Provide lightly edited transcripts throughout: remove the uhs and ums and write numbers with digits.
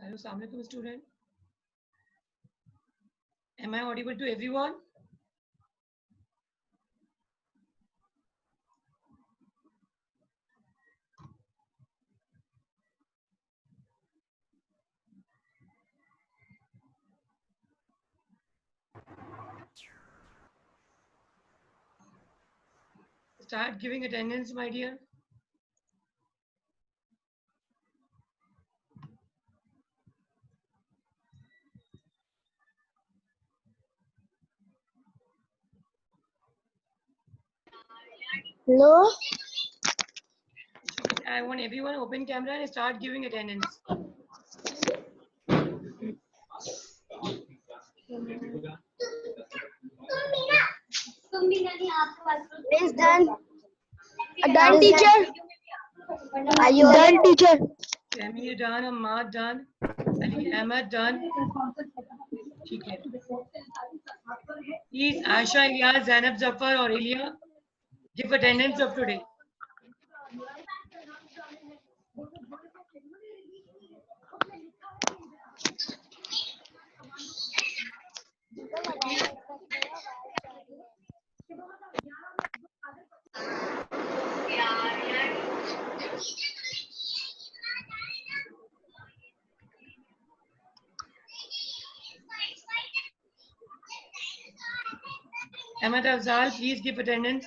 Hello, Assalamu alaikum, student. Am I audible to everyone? Start giving attendance, my dear. Hello. I want everyone open camera and start giving attendance. Is done. Done, teacher. Are you done, teacher? Samir done, Ahmad done, Ali Ahmed done. Okay. Please, Aisha, Ilyas, Zainab, Zafar, Aurelia, give attendance of today. Ahmed Afzal, please give attendance.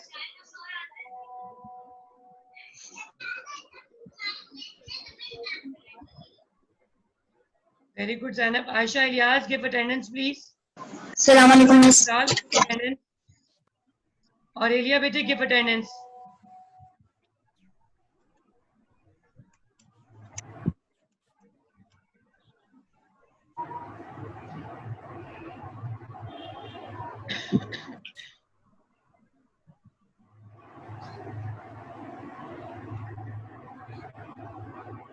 Very good, Zainab. Aisha, Ilyas, give attendance, please. Assalamu alaikum, miss. Afzal, give attendance. Aurelia, bete, give attendance.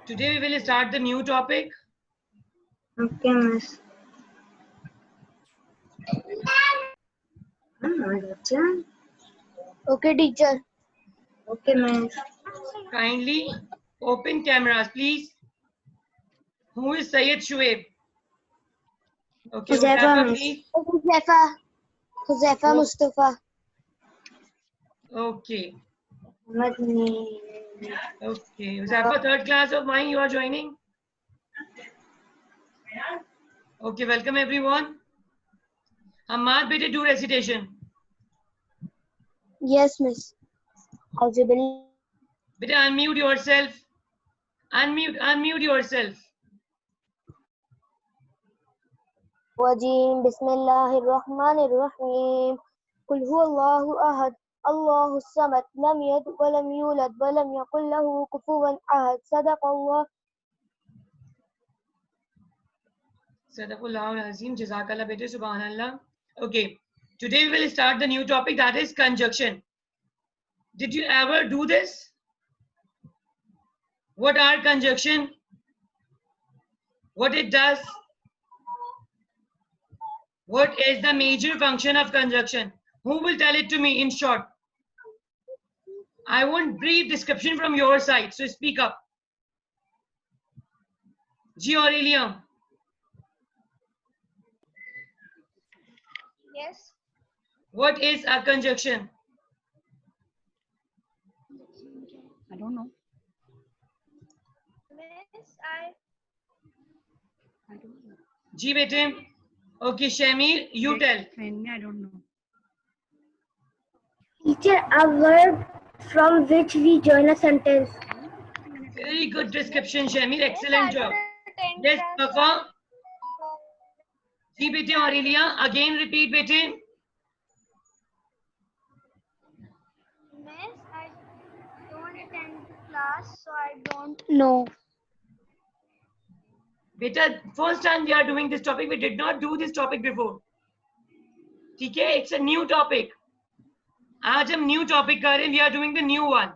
Today we will start the new topic. Okay, miss. Okay, teacher. Okay, miss. Kindly open cameras, please. Who is Syed Shuaib? Okay, Huzaifa, Huzaifa, miss. please. Huzaifa Mustafa. Okay. Okay. Huzaifa, third class of mine, you are joining? Okay, welcome everyone. Ahmad, bete, do recitation. Yes, miss. Bete, unmute yourself. Unmute yourself. Wajim. Bismillahirrahmanirrahim. Qul huwallahu ahad. Allahu samad. Lam yalid wa lam yulad wa lam yakul lahu kufuwan ahad. Sadaqallah. Sadaqullah al-Azim. Jazakallah, bete, subhanallah. Okay. Today we will start the new topic, that is conjunction. Did you ever do this? What are conjunction? What it does? What is the major function of conjunction? Who will tell it to me in short? I want brief description from your side, so speak up. G. Aurelia. Yes. What is a conjunction? I don't know. Miss, I don't know. G. Bete. Okay, Shamir, you tell. I don't know. Teacher, a word from which we join a sentence. Very good description, Shamir. Excellent job. Yes, Safa. G. Bete, Aurelia. Again, repeat, Bete. Miss, I don't attend class, so I don't know. Beta, first time we are doing this topic. We did not do this topic before. Okay, it's a new topic. आज हम new topic कर रहे हैं. We are doing the new one.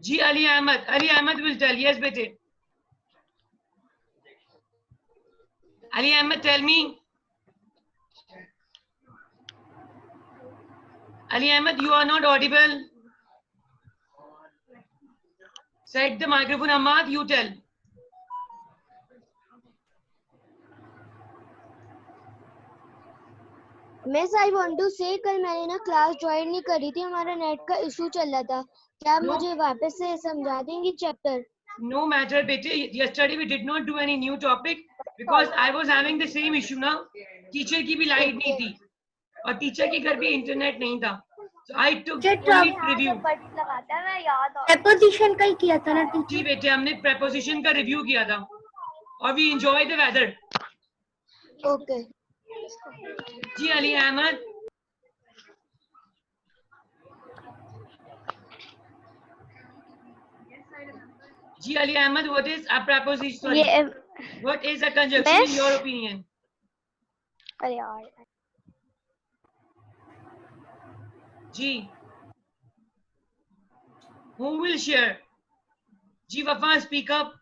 G. Ali Ahmed. Ali Ahmed will tell. Yes, bete. Ali Ahmed, tell me. Ali Ahmed, you are not audible. Set the microphone, Ahmad. You tell. Miss I want to say कल मैंने ना class join नहीं करी थी, हमारा net का issue चल रहा था। क्या आप No. मुझे वापस से समझा देंगी chapter? No matter, bete. Yesterday we did not do any new topic because I was having the same issue now. Teacher की भी लाइट नहीं थी और टीचर के घर भी इंटरनेट नहीं था. So I took only review. Preposition का ही किया था ना जी टीचर? बेटे, हमने preposition का रिव्यू किया था और we enjoy the weather. Okay. जी अली अहमद. जी Ali Ahmed, what is a preposition? Sorry. What is a conjunction in your opinion? अरे यार, जी. Who will share? जी Wafa, speak up.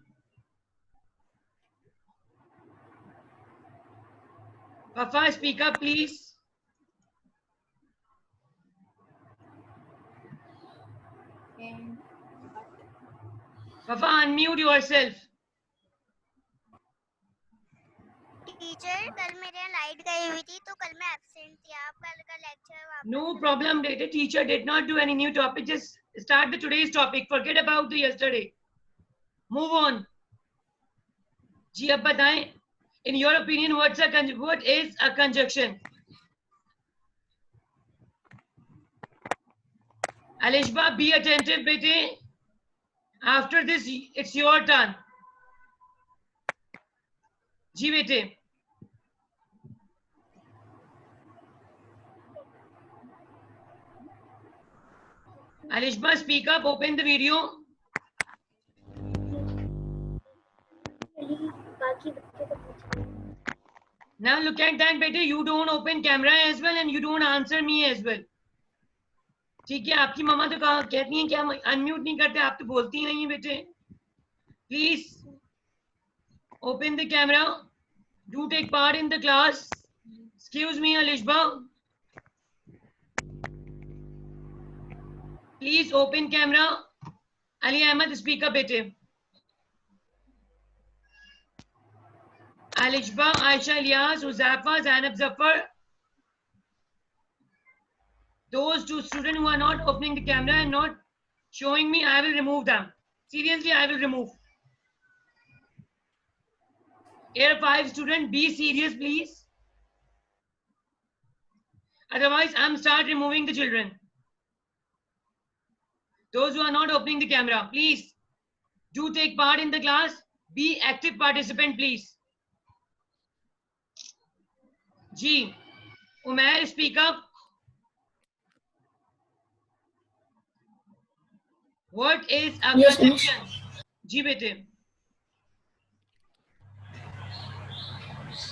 Wafa, speak up, please. Wafa, unmute yourself. Teacher कल मेरे यहाँ light गई हुई थी तो कल मैं एब्सेंट थी। आप कल का लेक्चर वापस No problem. The teacher did not do any new topic. Just start the today's topic. Forget about the yesterday. Move on. जी अब बताएं. In your opinion, what is a conjunction? Alishba, be attentive, bete. After this, it's your turn. जी बेटे. Alishba, speak up. Open the video. Now look at that, bete. You don't open camera as well and you don't answer me as well. ठीक है, आपकी मम्मा तो कहती हैं कि हम unmute नहीं करते, आप तो बोलती ही नहीं है बेटे. Please open the camera. Do take part in the class. Excuse me Alishba. Please open camera. Ali Ahmad, speak up बेटे. Alishba, Ayesha Ilyas, उज़ैफा, Zainab Zafar. Those two students who are not opening the camera and not showing me, I will remove them. Seriously, I will remove. Here 5 students, be serious please. Otherwise, I'm start removing the children. Those who are not opening the camera, please do take part in the class. Be active participant, please. Ji, Umair, speak up. What is a conjunction? जी बेटे.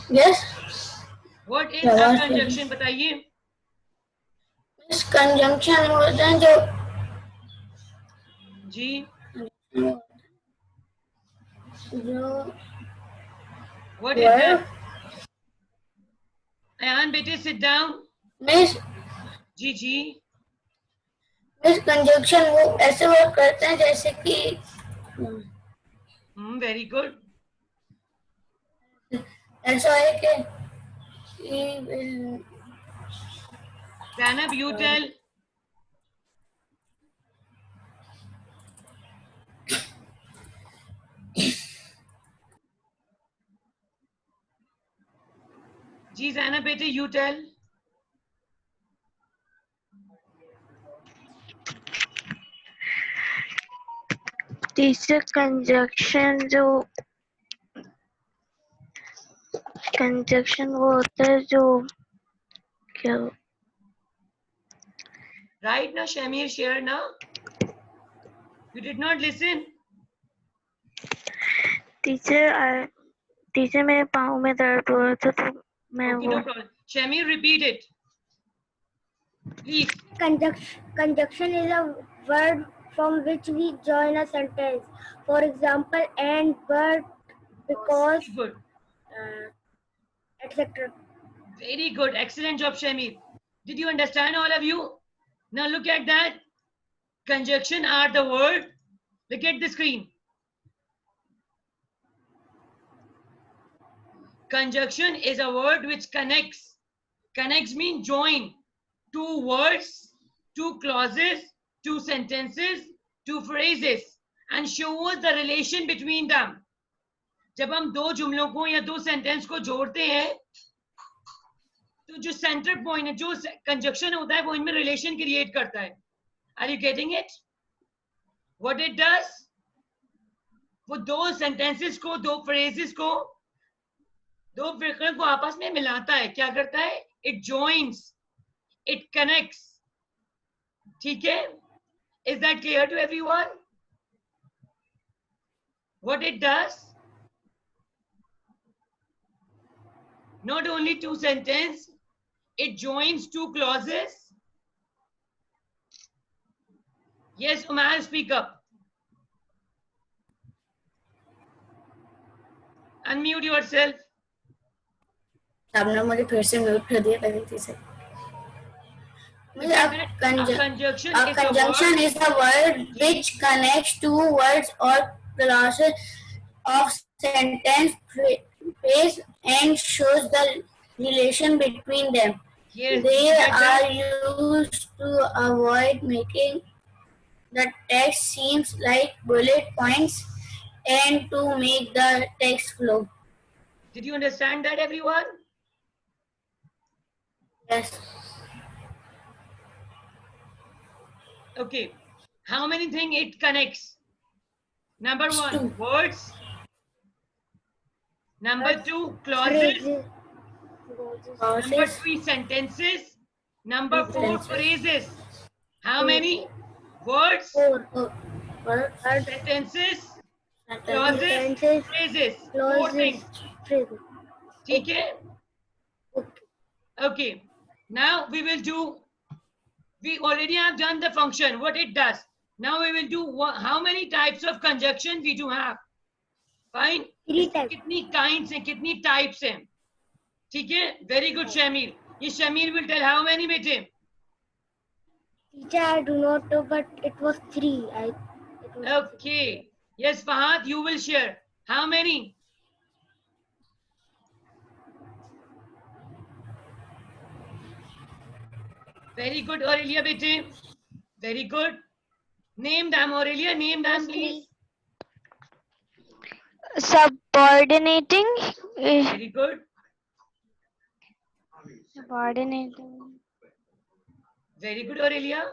Yes. What is a conjunction? बताइए. This conjunction होता है जो जी. What is that? Ayan बेटे, sit down. Miss जी जी. Miss conjunction वो ऐसे work करते हैं जैसे कि Very good. ऐसा है कि Zainab, you tell. जी Zainab बेटे, you tell. टीचर कंजक्शन वो होता है जो क्या Right now, Shamir, share now. You did not listen. Teacher मेरे पाँव में दर्द हो रहा था तो मैं Okay, no problem. Shamir, repeat it. Please. Conjunction is a word from which we join a sentence. For example, and, but, because, Very good. etc. Very good. Excellent job, Shamir. Did you understand, all of you? Now look at that. Conjunction are the word. Look at the screen. Conjunction is a word which connects Connects means join two words, two clauses, two sentences, two phrases and shows the relation between them. जब हम दो जुमलों को या दो sentence को जोड़ते हैं तो जो सेंटर पॉइंट है, जो कंजक्शन होता है वो इनमें रिलेशन क्रिएट करता है. Are you getting it? What it does? वो दो सेंटेंसेस को, दो फ्रेजेस को, दो फ्रेजेस को आपस में मिलाता है. क्या करता है? It joins, it connects. ठीक है? Is that clear to everyone? What it does? Not only two sentences, it joins two clauses. Yes, Umar, speak up. Unmute yourself. आपने मुझे फिर से म्यूट कर दिया गलती से. Conjunction is a word which connects two words or clauses of sentence phrase and shows the relation between them. Yes, They are used to avoid making the text seems like bullet points and to make the text flow. Did you understand that, everyone? Yes. Okay. How many things it connects? Number one, words. Number two, clauses. Number three, sentences. Number four, phrases. How many? Words, sentences, clauses, phrases. Four things. ठीक है? Okay. Now we will do. We already have done the function. What it does. Now we will do. How many types of conjunction we do have? Fine. 3 types. कितनी kinds हैं? कितनी types हैं? ठीक है? Very good, Shamir. ये Shamir will tell how many bete? Teacher, I do not know, but it was 3. Okay. Yes, Fahad, you will share. How many? Very good, Aurelia, bete. Very good. Name them, Aurelia. Name them, please. Subordinating. Very good. Subordinating. Very good, Aurelia.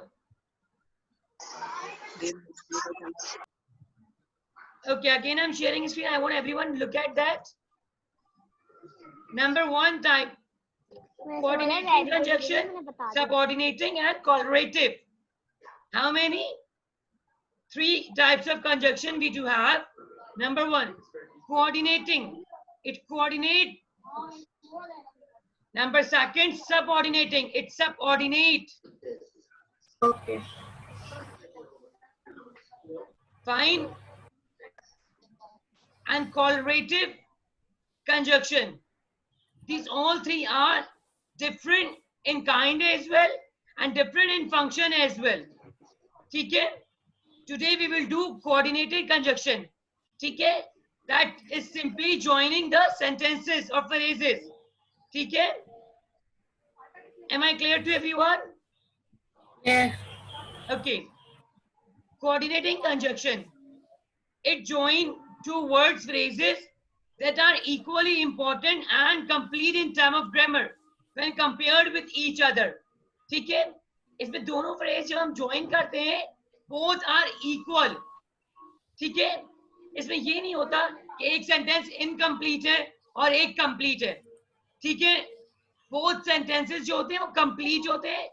Okay, again, I'm sharing screen. I want everyone to look at that. Number one type. Coordinating conjunction, subordinating and correlative. How many? 3 types of conjunction we do have. Number one, coordinating. It coordinate. Number second, subordinating. It subordinate. Okay. Fine. And correlative conjunction. These all 3 are different in kind as well and different in function as well. Okay? Today we will do coordinated conjunction. Okay? That is simply joining the sentences or phrases. Okay? Am I clear to everyone? Yeah. Okay. Coordinating conjunction. It joins 2 words, phrases that are equally important and complete in terms of grammar when compared with each other. ठीक है? इसमें दोनों phrase जब हम join करते हैं, both are equal. ठीक है? इसमें ये नहीं होता कि एक sentence incomplete है और एक complete है. ठीक है? Both sentences जो होते हैं वो complete होते हैं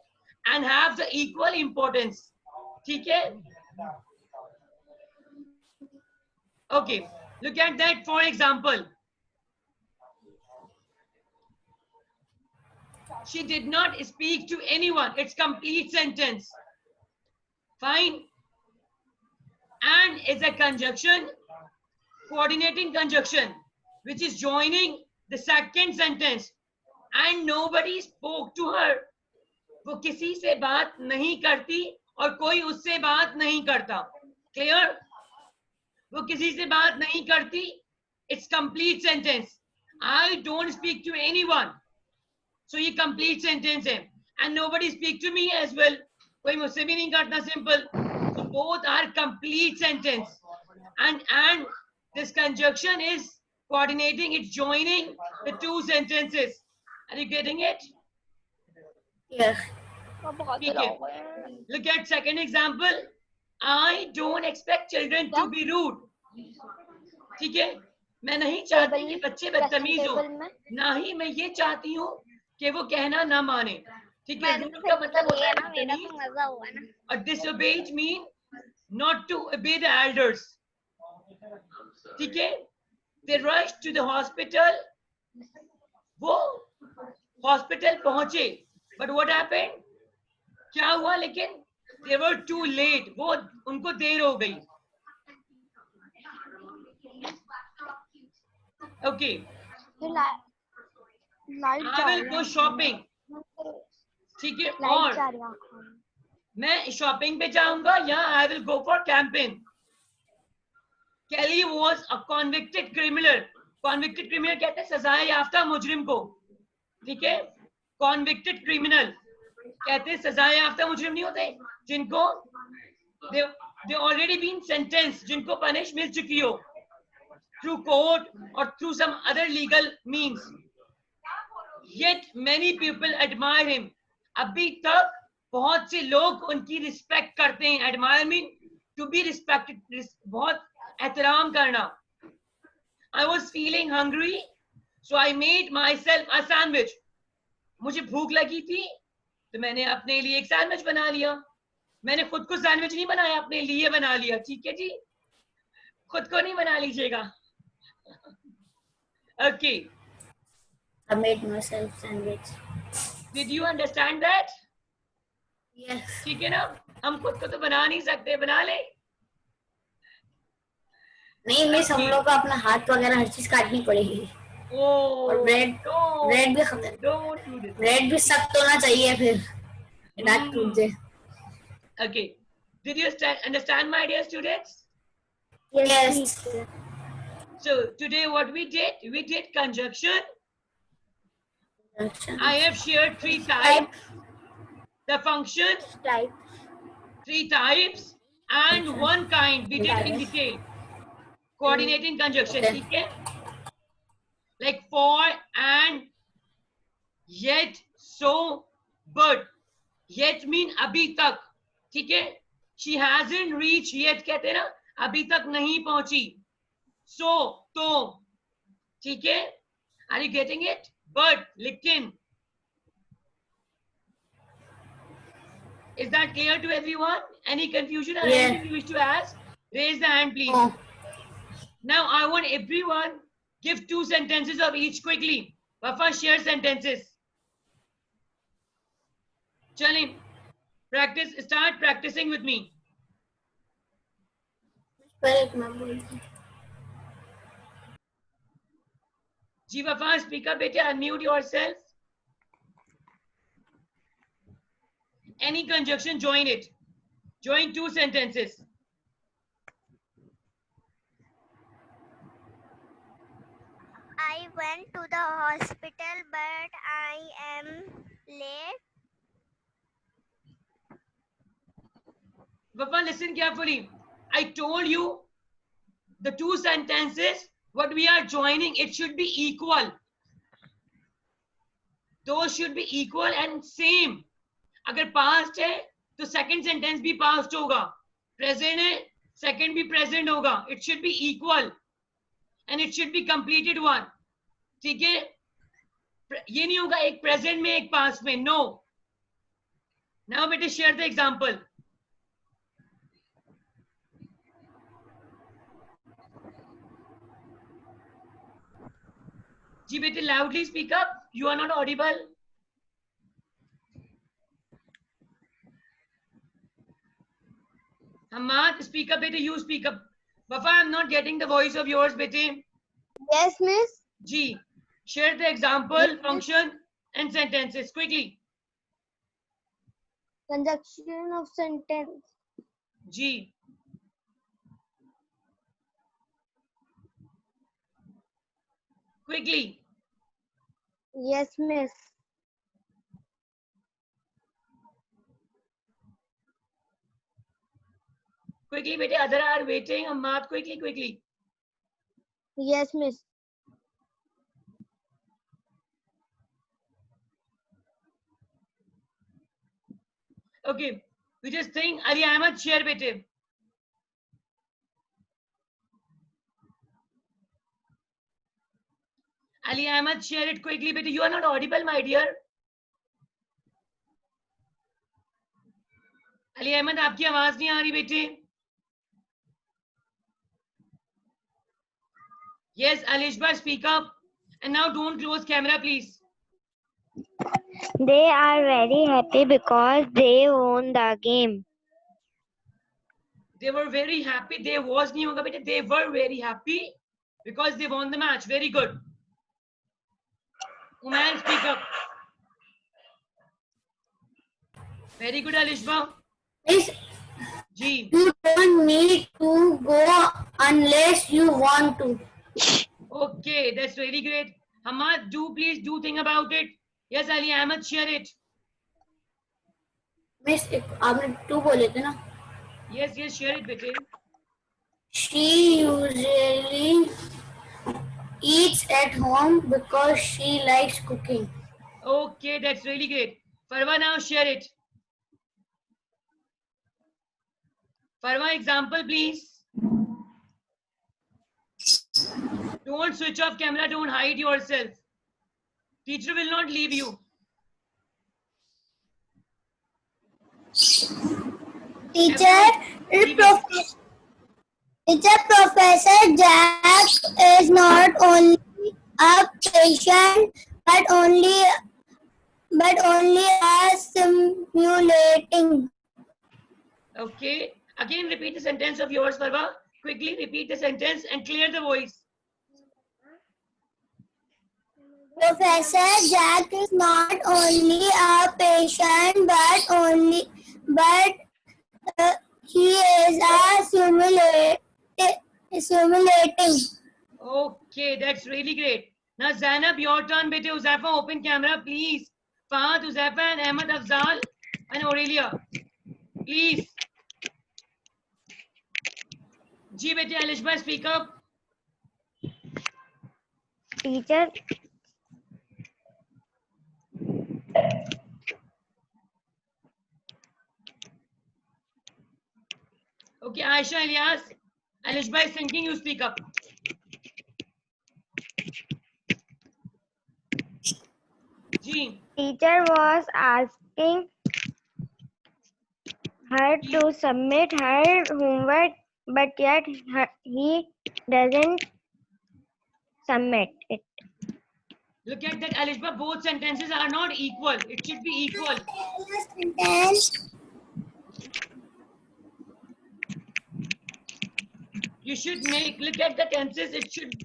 and have the equal importance. ठीक है? Okay. Look at that, for example. She did not speak to anyone. It's complete sentence. Fine. And is a conjunction, coordinating conjunction, which is joining the second sentence. And nobody spoke to her. वो किसी से बात नहीं करती और कोई उससे बात नहीं करता. Clear? वो किसी से बात नहीं करती. It's complete sentence. I don't speak to anyone. So ये complete sentence है. And nobody speak to me as well. कोई मुझसे भी नहीं करता simple. So both are complete sentence. And this conjunction is coordinating, it's joining the two sentences. Are you getting it? Yes. ठीक है. Look at second example. I don't expect children to be rude. ठीक है. मैं नहीं चाहती कि बच्चे बदतमीज हो. ना ही मैं ये चाहती हूँ कि वो कहना ना माने. ठीक है. रूड का मतलब होता है बदतमीज. मजा हुआ ना. और disobey mean not to obey the elders. ठीक है. They rushed to the hospital. वो hospital पहुंचे. But what happened? क्या हुआ? लेकिन they were too late. वो उनको देर हो गई. Okay. I will go shopping. ठीक है. और मैं शॉपिंग पे जाऊंगा या I will go for camping. Kelly was a convicted criminal. Convicted criminal कहते हैं सजाए याफ्ता मुजरिम को. ठीक है. Convicted criminal कहते हैं सजाए याफ्ता मुजरिम नहीं होते जिनको they already been sentenced, जिनको पनिश मिल चुकी हो through court or through some other legal means. Yet many people admire him. अभी तक बहुत से लोग उनकी रिस्पेक्ट करते हैं. Admire mean to be respected, बहुत एहतराम करना. I was feeling hungry, so I made myself a sandwich. मुझे भूख लगी थी तो मैंने अपने लिए एक सैंडविच बना लिया. मैंने खुद को सैंडविच नहीं बनाया, अपने लिए बना लिया. ठीक है जी. खुद को नहीं बना लीजिएगा. Okay. I made myself sandwich. Did you understand that? Yes. ठीक है ना. हम खुद को तो बना नहीं सकते, बना ले. नहीं मिस, हम लोग को अपना हाथ वगैरह हर चीज काटनी पड़ेगी. और ब्रेड भी सख्त होना चाहिए फिर दांत टूट जाए. Okay. Did you understand, my dear students? Yes. So today what we did conjunction. I have shared 3 types. The function, Type. 3 types, and 1 kind. We did in detail. Coordinating conjunction. ठीक है? Like for, and, yet, so, but. Yet mean अभी तक. ठीक है? She hasn't reached yet कहते हैं ना, अभी तक नहीं पहुंची. So, तो. ठीक है? Are you getting it? But, लेकिन. Is that clear to everyone? Any confusion or anything you wish to ask? Raise the hand, please. Oh. Now, I want everyone give 2 sentences of each quickly. Wafa, share sentences. Chalim, practice. Start practicing with me. Ji Wafa, speak up, beta. Unmute yourself. Any conjunction, join it. Join 2 sentences. I went to the hospital, but I am late. Wafa, listen carefully. I told you the 2 sentences, what we are joining, it should be equal. Those should be equal and same. अगर past है तो second sentence भी past होगा. Present है, second भी present होगा. It should be equal and it should be completed one. ठीक है? ये नहीं होगा एक present में एक past में. No. Now बेटे share the example. जी बेटे loudly speak up. You are not audible. Hamad, speak up, bete. You speak up. Wafa, I'm not getting the voice of yours, bete. Yes, miss. Ji, share the example, function, and sentences quickly. Conjunction of sentence. Ji. Quickly. Yes, miss. Quickly, bete. Other are waiting. Ammad, quickly. Yes, miss. Okay. We just think Ali Ahmed share bete. Ali Ahmed share it quickly bete. You are not audible, my dear. Ali Ahmed, आपकी आवाज नहीं आ रही बेटे. Yes, Alishba, speak up. And now don't close camera, please. They are very happy because they won the game. They were very happy. They was नहीं होगा बेटे. They were very happy because they won the match. Very good. Umair, speak up. Very good, Alishba. Miss, Ji. you don't need to go unless you want to. Okay, that's really great. Hamad, please do think about it. Yes, Ali Ahmed, share it. Miss आपने 2 बोले थे ना. Yes, share it, bete. She usually eats at home because she likes cooking. Okay, that's really great. Farwa, now share it. Farwa, example, please. Don't switch off camera. Don't hide yourself. Teacher will not leave you. Teacher, Professor Jack is not only a patient but only a simulating. Okay. Again, repeat the sentence of yours, Farwa. Quickly repeat the sentence and clear the voice. Professor Jack is not only a patient but he is a simulating. Okay, that's really great. Now, Zainab, your turn, bete. Uzaifa, open camera, please. Fahad, Uzaifa, and Ahmed Afzal, and Aurelia. Please. Ji, bete, Alishba, speak up. Teacher, Okay, Aisha, Ilyas. Alishba is thinking, you speak up. Ji. teacher was asking her to submit her homework, but yet he doesn't submit it. Look at that, Alishba. Both sentences are not equal. It should be equal. You should look at the tenses.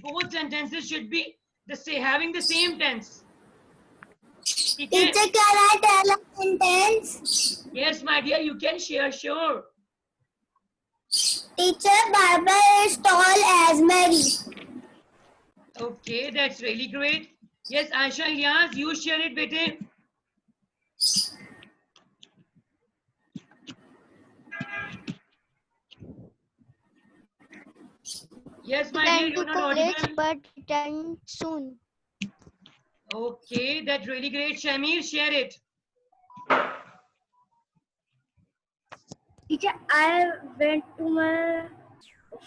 Both sentences should be having the same tense. Teacher, can I tell a sentence? Yes, my dear, you can share, sure. Teacher, Barbara is tall as Mary. Okay, that's really great. Yes, Aisha, Ilyas, you share it, bete. Yes, my dear, you're not audible. But return soon. Okay, that's really great. Shamir, share it. Teacher, I went to my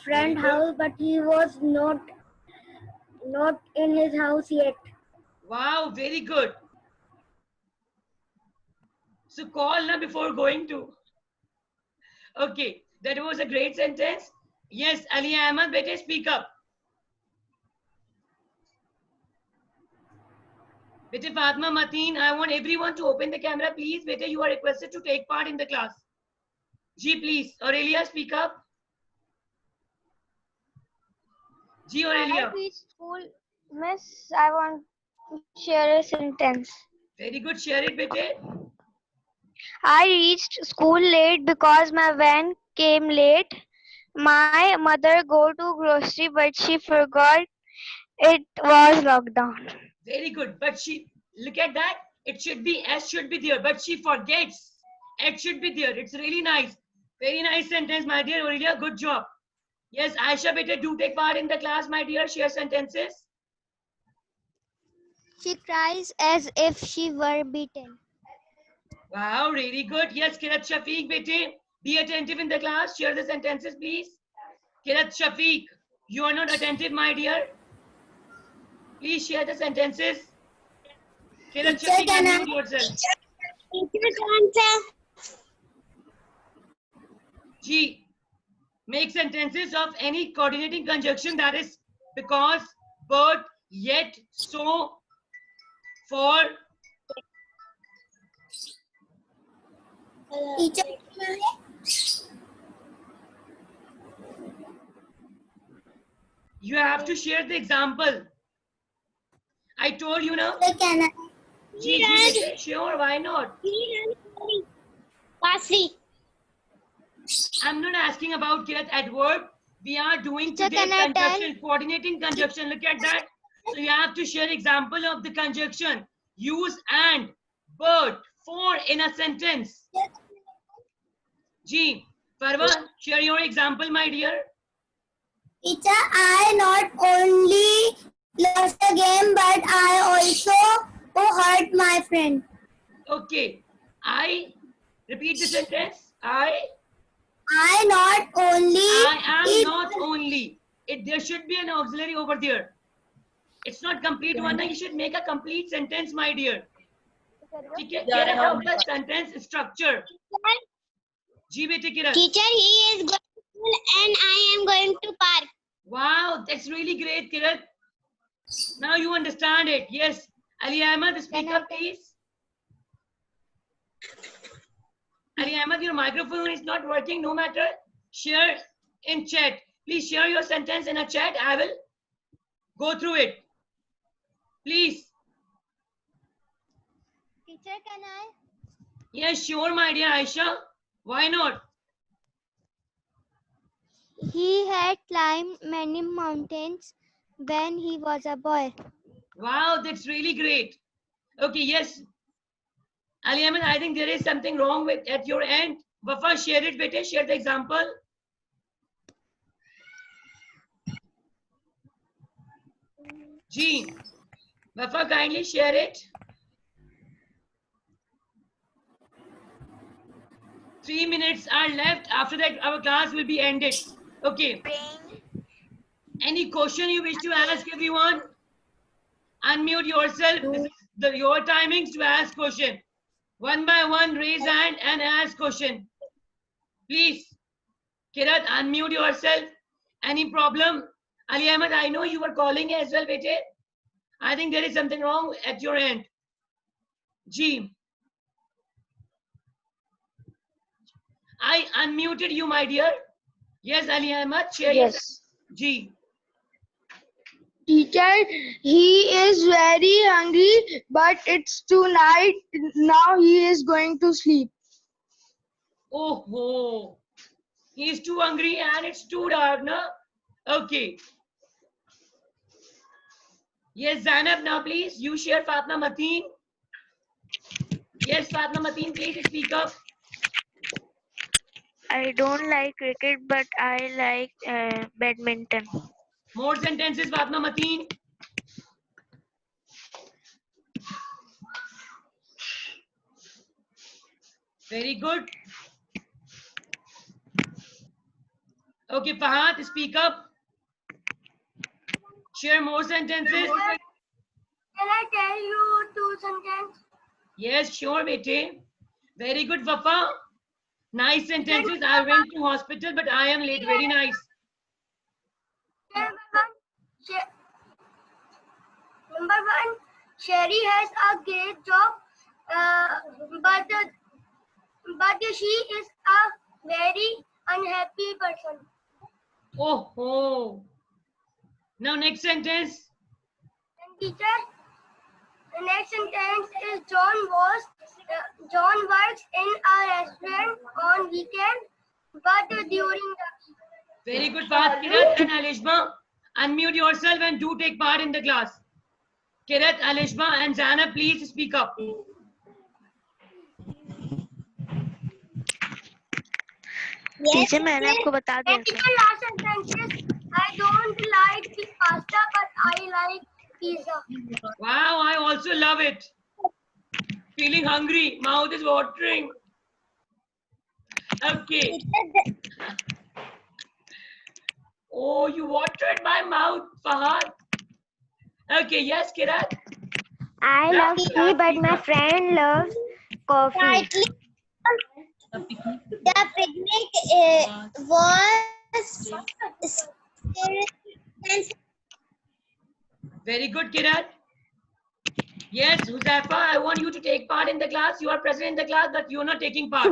friend's house, but he was not in his house yet. Wow, very good. So call na before going to. Okay, that was a great sentence. Yes, Ali Ahmed, bete, speak up. Bete, Fatma, Mateen, I want everyone to open the camera, please. Bete, you are requested to take part in the class. Ji, please. Aurelia, speak up. Ji, Aurelia. School, miss, I want to share a sentence. Very good. Share it, bete. I reached school late because my van came late. My mother go to grocery, but she forgot it was lockdown. Very good. But she, look at that. It should be, S should be there, but she forgets. H should be there. It's really nice. Very nice sentence, my dear Aurelia. Good job. Yes, Aisha, beta, do take part in the class, my dear. Share sentences. She cries as if she were beaten. Wow, really good. Yes, Kirat Shafiq, beta, be attentive in the class. Share the sentences, please. Kirat Shafiq, you are not attentive, my dear. Please share the sentences. Kirat Teacher, Shafiq, can I- unmute yourself. G. Make sentences of any coordinating conjunction that is because, but, yet, so, for. Teacher, can I- You have to share the example. I told you now. Teacher, can I? G, sure, why not? I'm not asking about Kirat adverb. We are doing Teacher, today can I tell? conjunction, coordinating conjunction. Look at that. So you have to share example of the conjunction. Use and, but, for in a sentence. G. Farwan, share your example, my dear. Teacher, I not only lost the game, but I also hurt my friend. Okay. I repeat the sentence. I not only I am eat- not only. There should be an auxiliary over there. It's not complete one. You should make a complete sentence, my dear. Okay? Care about the sentence structure. Ji bete Kiran. Teacher, he is going to school and I am going to park. Wow, that's really great, Kiran. Now you understand it. Yes. Ali Ahmed, speak up, please. Ali Ahmed, your microphone is not working. No matter. Share in chat. Please share your sentence in a chat. I will go through it. Please. Teacher, can I? Yes, sure, my dear Aisha. Why not? He had climbed many mountains when he was a boy. Wow, that's really great. Okay, yes. Ali Ahmed, I think there is something wrong with at your end. Wafa, share it, bete. Share the example. Ji. Wafa, kindly share it. 3 minutes are left. After that, our class will be ended. Okay. Any question you wish to ask, everyone? Unmute yourself. This is your timings to ask question. One by one, raise hand and ask question. Please. Kirat, unmute yourself. Any problem? Ali Ahmed, I know you were calling as well, bete. I think there is something wrong at your end. G. I unmuted you, my dear. Yes, Ali Ahmed, share your G. Teacher, he is very hungry, but it's too night. Now he is going to sleep. Oh, he is too hungry and it's too dark, no? Okay. Yes, Zainab, now please, you share Fatma Mateen. Yes, Fatma Mateen, please speak up. I don't like cricket, but I like badminton. More sentences, Fatma Mateen. Very good. Okay, Fahad, speak up. Share more sentences. Can I tell you 2 sentences? Yes, sure, bete. Very good, Wafa. Nice sentences. I went to hospital, but I am late. Very nice. Number 1, Sherry has a great job, but she is a very unhappy person. Oh. Now next sentence. And teacher, the next sentence is John works in a restaurant on weekend, but during the Very good, Fahad. Kirat and Alishma, unmute yourself and do take part in the class. Kirat, Alishma and Zana, please speak up. Teacher मैंने आपको बता दिया था। Teacher, last sentence. I don't like the pasta, but I like pizza. Wow, I also love it. Feeling hungry, mouth is watering. Okay. Oh, you watered my mouth, Fahad. Okay, yes, Kirat. I love tea, but my friend loves coffee. The picnic was Very good, Kirat. Yes, Huzaifa, I want you to take part in the class. You are present in the class, but you are not taking part.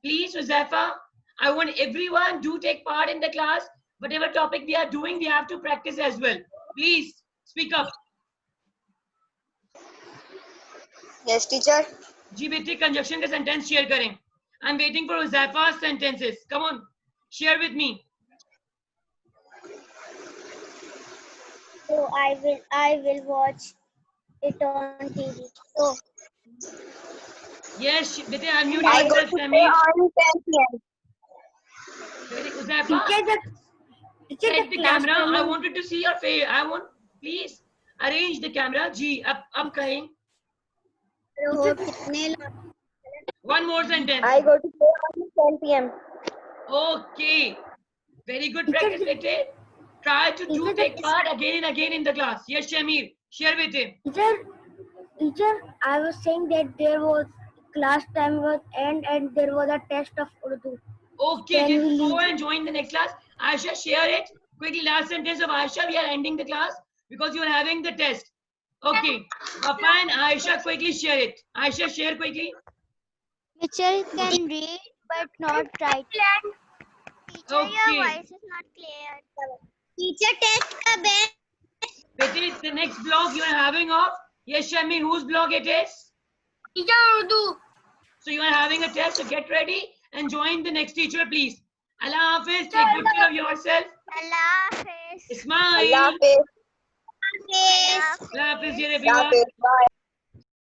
Please, Huzaifa, I want everyone to take part in the class. Whatever topic we are doing, we have to practice as well. Please, speak up. Yes, teacher. जी बेटे conjunction का sentence share करें. I'm waiting for Huzaifa's sentences. Come on, share with me. So I will watch it on TV. So Yes, बेटे unmute I go yourself, to Samir. on 10 p.m. Very Huzaifa, teacher, set the camera. I wanted to see your face. I want, please arrange the camera. जी अब कहें. One more sentence. I go to on 10 p.m. Okay. Very good practice, bete. Try to take part again and again in the class. Yes, Shamir. Share with him. teacher, I was saying that there was class time was end and there was a test of Urdu. Okay, Can just we go leave? and join the next class. Aisha, share it. Quickly, last sentence of Aisha. We are ending the class because you are having the test. Okay. Papa and Aisha, quickly share it. Aisha, share quickly. Teacher can read but not write. Teacher, Okay. your voice is not clear. Teacher, test the best. Bete, the next blog you are having off. Yes, Shamir, whose blog it is? Teacher Urdu. So you are having a test, so get ready and join the next teacher, please. Allah Hafiz, take good care of yourself. Allah Hafiz. Smile. Allah Hafiz. Allah Hafiz. Allah Hafiz, dear Allah everyone. Hafiz. Bye.